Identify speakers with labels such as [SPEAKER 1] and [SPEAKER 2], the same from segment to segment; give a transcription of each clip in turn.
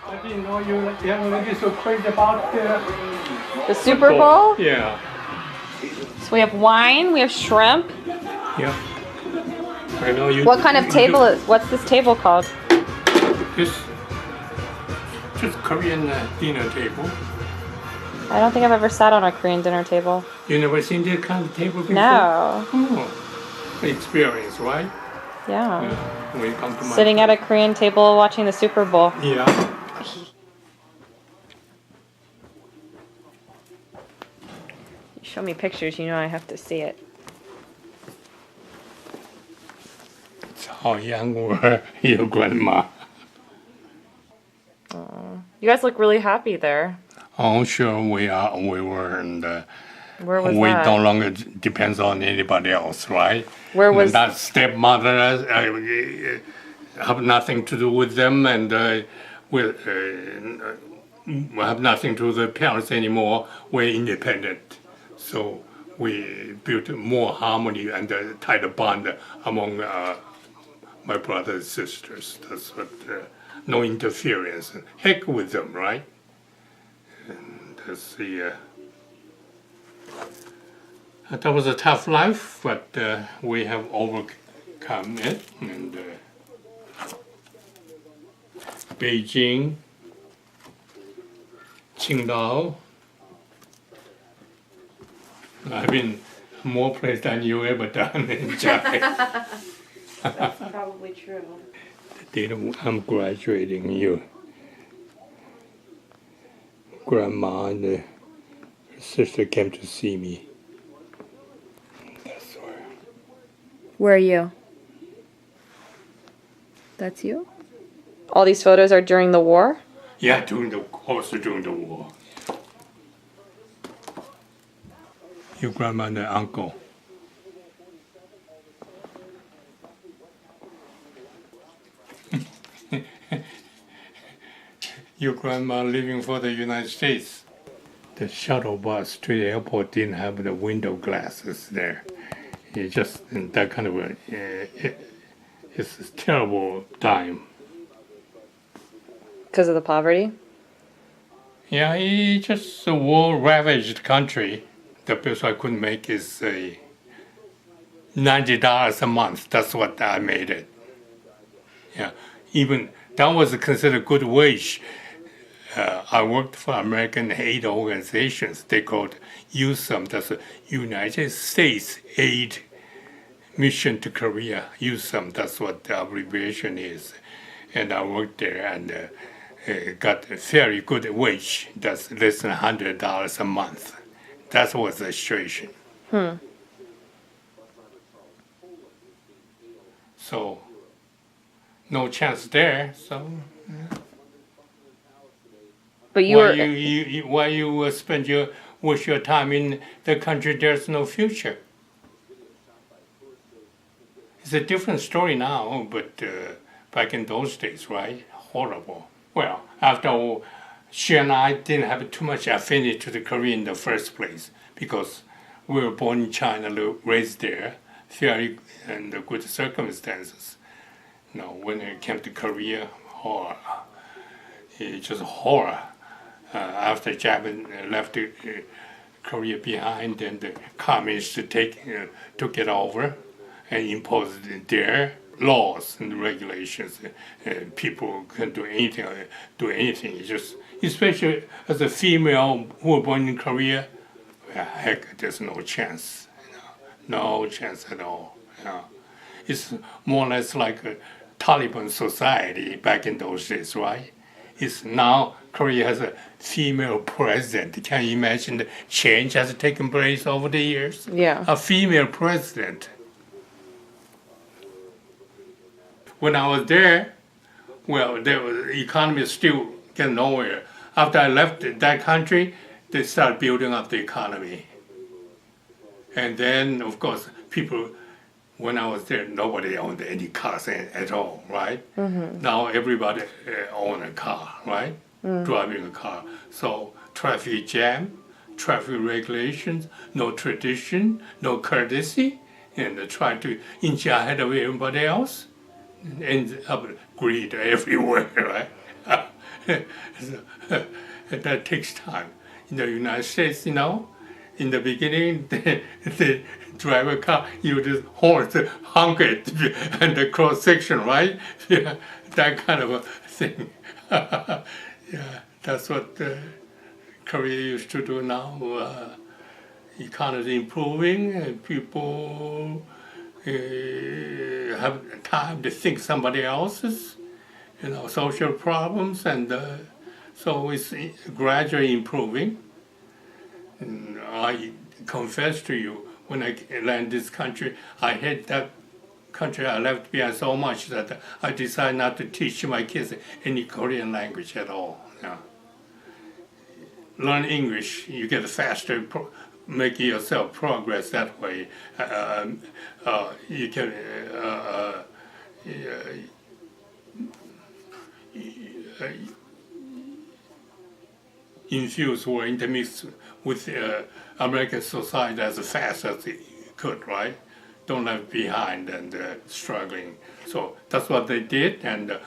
[SPEAKER 1] I didn't know you young ladies so crazy about
[SPEAKER 2] The Super Bowl?
[SPEAKER 1] Yeah.
[SPEAKER 2] So we have wine, we have shrimp.
[SPEAKER 1] Yeah. I know you.
[SPEAKER 2] What kind of table is, what's this table called?
[SPEAKER 1] Just Korean dinner table.
[SPEAKER 2] I don't think I've ever sat on a Korean dinner table.
[SPEAKER 1] You never seen this kind of table before?
[SPEAKER 2] No.
[SPEAKER 1] Oh, experience, right?
[SPEAKER 2] Yeah.
[SPEAKER 1] When you come to my
[SPEAKER 2] Sitting at a
[SPEAKER 1] place.
[SPEAKER 2] Korean table watching the Super Bowl.
[SPEAKER 1] Yeah.
[SPEAKER 2] You show me pictures, you know I have to see it.
[SPEAKER 1] How young were your grandma?
[SPEAKER 2] You guys look really happy there.
[SPEAKER 1] Oh, sure we are. We were, and
[SPEAKER 2] Where was
[SPEAKER 1] we
[SPEAKER 2] that?
[SPEAKER 1] no longer depends on anybody else, right?
[SPEAKER 2] Where was
[SPEAKER 1] that stepmother? Have nothing to do with them, and we have nothing to do with the parents anymore. We're independent, so we built more harmony and a tighter bond among my brothers and sisters. That's what. No interference. Heck with them, right? And that's the. That was a tough life, but we have overcome it. And Beijing, Qingdao. I've been more places than you ever done in China.
[SPEAKER 2] That's probably true.
[SPEAKER 1] I'm graduating. Your grandma and her sister came to see me. That's where.
[SPEAKER 2] Where are you? That's you? All these photos are during the war?
[SPEAKER 1] Yeah, also during the war. Your grandma and uncle. Your grandma living for the United States. The shuttle bus to the airport didn't have the window glasses there. It just that kind of it's a terrible time.
[SPEAKER 2] Because of the poverty?
[SPEAKER 1] Yeah, it's just a war-ravaged country. The best I could make is $90 a month. That's what I made it. Yeah, even that was considered good wage. I worked for American aid organizations. They called USAM. That's the United States Aid Mission to Korea. USAM. That's what the abbreviation is. And I worked there and got a very good wage. That's less than $100 a month. That was the situation. So no chance there. So.
[SPEAKER 2] But you were.
[SPEAKER 1] Why you spend your time in the country there's no future? It's a different story now, but back in those days, right? Horrible. Well, after all, she and I didn't have too much affinity to the Korea in the first place because we were born in China, raised there, very under good circumstances. No, when it came to Korea, horror. It's just horror. After Japan left Korea behind, and the communists took it over and imposed their laws and regulations. People couldn't do anything. It's just, especially as a female who was born in Korea, heck, there's no chance. No chance at all. It's more or less like a Taliban society back in those days, right? It's now Korea has a female president. Can you imagine the change has taken place over the years?
[SPEAKER 2] Yeah.
[SPEAKER 1] A female president. When I was there, well, the economy still getting nowhere. After I left that country, they started building up the economy. And then, of course, people, when I was there, nobody owned any cars at all, right? Mm-hmm. Now everybody owns a car, right? Driving a car. So traffic jam, traffic regulations, no tradition, no courtesy, and try to inch ahead of everybody else. Ends up greed everywhere, right? That takes time. In the United States, you know, in the beginning, the drive a car, you just horse, honk it, and the cross section, right? Yeah, that kind of a thing. Yeah, that's what Korea used to do now. Economy improving, and people have time to think somebody else's, you know, social problems, and so it's gradually improving. And I confess to you, when I landed this country, I hate that country I left behind so much that I decided not to teach my kids any Korean language at all. Yeah. Learn English, you get faster, make yourself progress that way. You can infuse or intermix with American society as fast as you could, right? Don't left behind and struggling. So that's what they did, and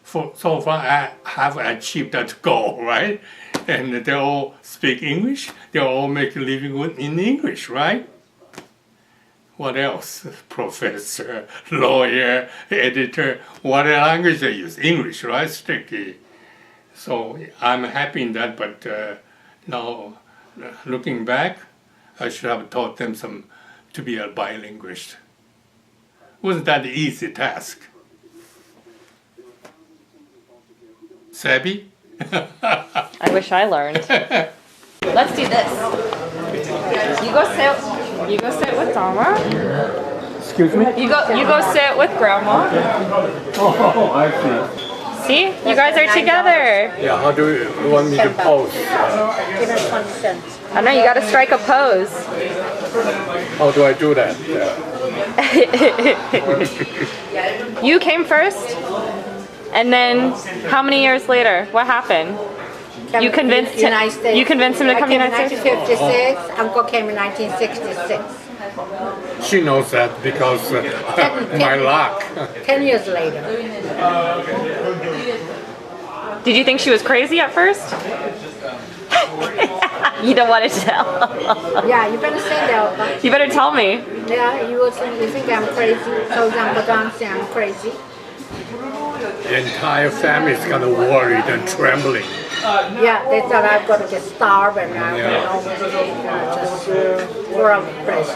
[SPEAKER 1] so far I have achieved that goal, right? And they all speak English. They all make a living in English, right? What else? Professor, lawyer, editor, what language they use? English, right? Strictly. So I'm happy in that, but now looking back, I should have taught them to be a bilingualist. Wasn't that an easy task? Savvy?
[SPEAKER 2] I wish I learned. Let's do this. You go sit with Mama.
[SPEAKER 1] Excuse me?
[SPEAKER 2] You go sit with Grandma.
[SPEAKER 1] Oh, I see.
[SPEAKER 2] See? You guys are together.
[SPEAKER 1] Yeah, how do you want me to pose?
[SPEAKER 3] Give her 20 cents.
[SPEAKER 2] I know, you gotta strike a pose.
[SPEAKER 1] How do I do that?
[SPEAKER 2] You came first, and then how many years later? What happened? You convinced him.
[SPEAKER 3] United States.
[SPEAKER 2] You convinced him to come to the
[SPEAKER 3] I came
[SPEAKER 2] United
[SPEAKER 3] in
[SPEAKER 2] States.
[SPEAKER 3] 1956. Uncle came in 1966.
[SPEAKER 1] She knows that because my luck.
[SPEAKER 3] 10 years later.
[SPEAKER 2] Did you think she was crazy at first? You don't want to tell.
[SPEAKER 3] Yeah, you better say that.
[SPEAKER 2] You better tell me.
[SPEAKER 3] Yeah, you think I'm crazy. So I'm say I'm crazy.
[SPEAKER 1] The entire family is kind of worried and trembling.
[SPEAKER 3] Yeah, they thought I've got to get starved and I just throw out the place.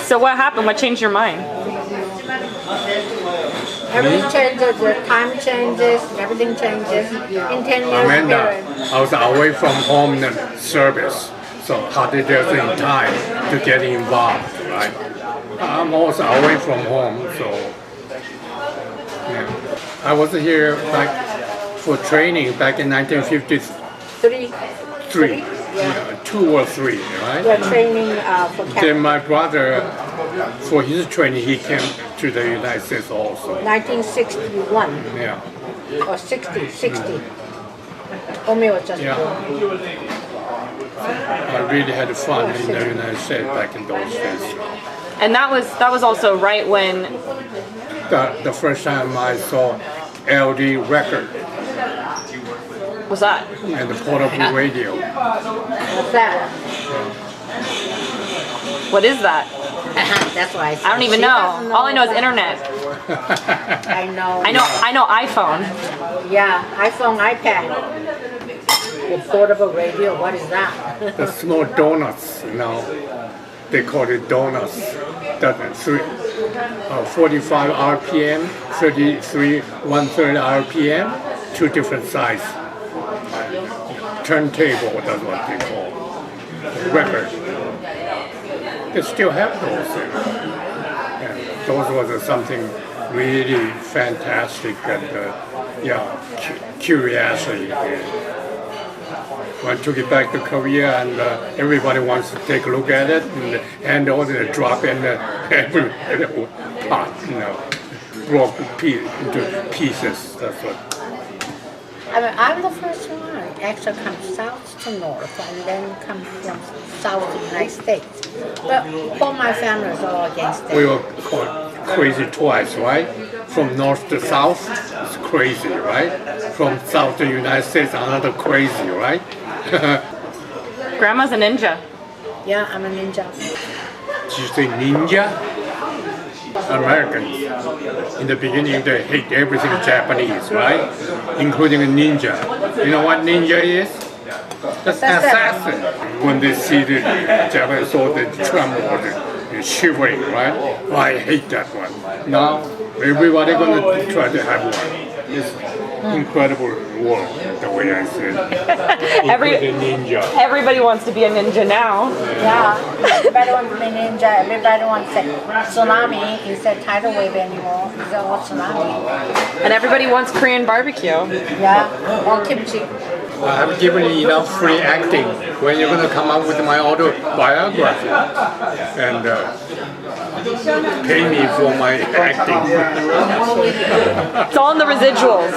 [SPEAKER 2] So what happened? What changed your mind?
[SPEAKER 3] Everything changes, the time changes, everything changes. In 10 years
[SPEAKER 1] Amanda,
[SPEAKER 3] period.
[SPEAKER 1] I was away from home in the service, so hardly there's any time to get involved, right? I'm also away from home, so yeah. I was here for training back in 1953.
[SPEAKER 3] Three.
[SPEAKER 1] Yeah, 2 or 3, right?
[SPEAKER 3] We're training for
[SPEAKER 1] Then
[SPEAKER 3] captain.
[SPEAKER 1] my brother, for his training, he came to the United States also.
[SPEAKER 3] 1961
[SPEAKER 1] Yeah.
[SPEAKER 3] or 60. Omi was just
[SPEAKER 1] Yeah.
[SPEAKER 3] born.
[SPEAKER 1] I really had fun in the United States back in those days.
[SPEAKER 2] And that was also right when.
[SPEAKER 1] The first time I saw LD record
[SPEAKER 2] Was that?
[SPEAKER 1] and the portable radio.
[SPEAKER 3] What's that?
[SPEAKER 2] What is that?
[SPEAKER 3] That's why I said
[SPEAKER 2] I don't even
[SPEAKER 3] she
[SPEAKER 2] know.
[SPEAKER 3] doesn't
[SPEAKER 2] All I know is
[SPEAKER 3] about
[SPEAKER 2] internet.
[SPEAKER 3] that. I know.
[SPEAKER 2] I know iPhone.
[SPEAKER 3] Yeah, iPhone, iPad. With portable radio, what is that?
[SPEAKER 1] The small donuts, they call it donuts. That 45 RPM, 33, 1/3 RPM, 2 different size. Turntable, that's what they call. Record. They still have those. Yeah, those was something really fantastic and curiosity. When I took it back to Korea and everybody wants to take a look at it and all the drop in every pot, broke into pieces. That's what.
[SPEAKER 3] I mean, I'm the first one. Actually, come south to north and then come from south to the United States. But all my family is all against it.
[SPEAKER 1] We were called crazy twice, right? from north to south, it's crazy, right? From south to United States, another crazy, right?
[SPEAKER 2] Grandma's a ninja.
[SPEAKER 3] Yeah, I'm a ninja.
[SPEAKER 1] Did you say ninja? Americans, in the beginning, they hate everything Japanese, right? Including a ninja. You know what ninja is? That's assassin. When they see the Japanese soldier tremble, they're shivering, right? I hate that one. Now, everybody gonna try to have one. It's incredible world, the way I said. Including ninja.
[SPEAKER 2] Everybody wants to be a ninja now.
[SPEAKER 3] Yeah, everybody wants to be ninja. Everybody wants to tsunami instead of tidal wave anymore. It's all tsunami.
[SPEAKER 2] And everybody wants Korean barbecue.
[SPEAKER 3] Yeah, or kimchi.
[SPEAKER 1] I have given you enough free acting when you're going to come up with my autobiography and pay me for my acting.
[SPEAKER 2] It's all in the residuals.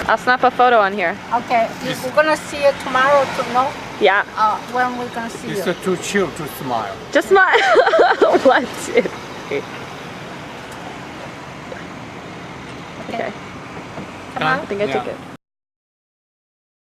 [SPEAKER 2] I'll snap a photo on here.
[SPEAKER 3] Okay, we're gonna see you tomorrow to know
[SPEAKER 2] Yeah.
[SPEAKER 3] when we're gonna see
[SPEAKER 1] It's
[SPEAKER 3] you.
[SPEAKER 1] too chill to smile.
[SPEAKER 2] Just my 1, 2, 3. Okay.
[SPEAKER 3] Come on.
[SPEAKER 2] I think I took it.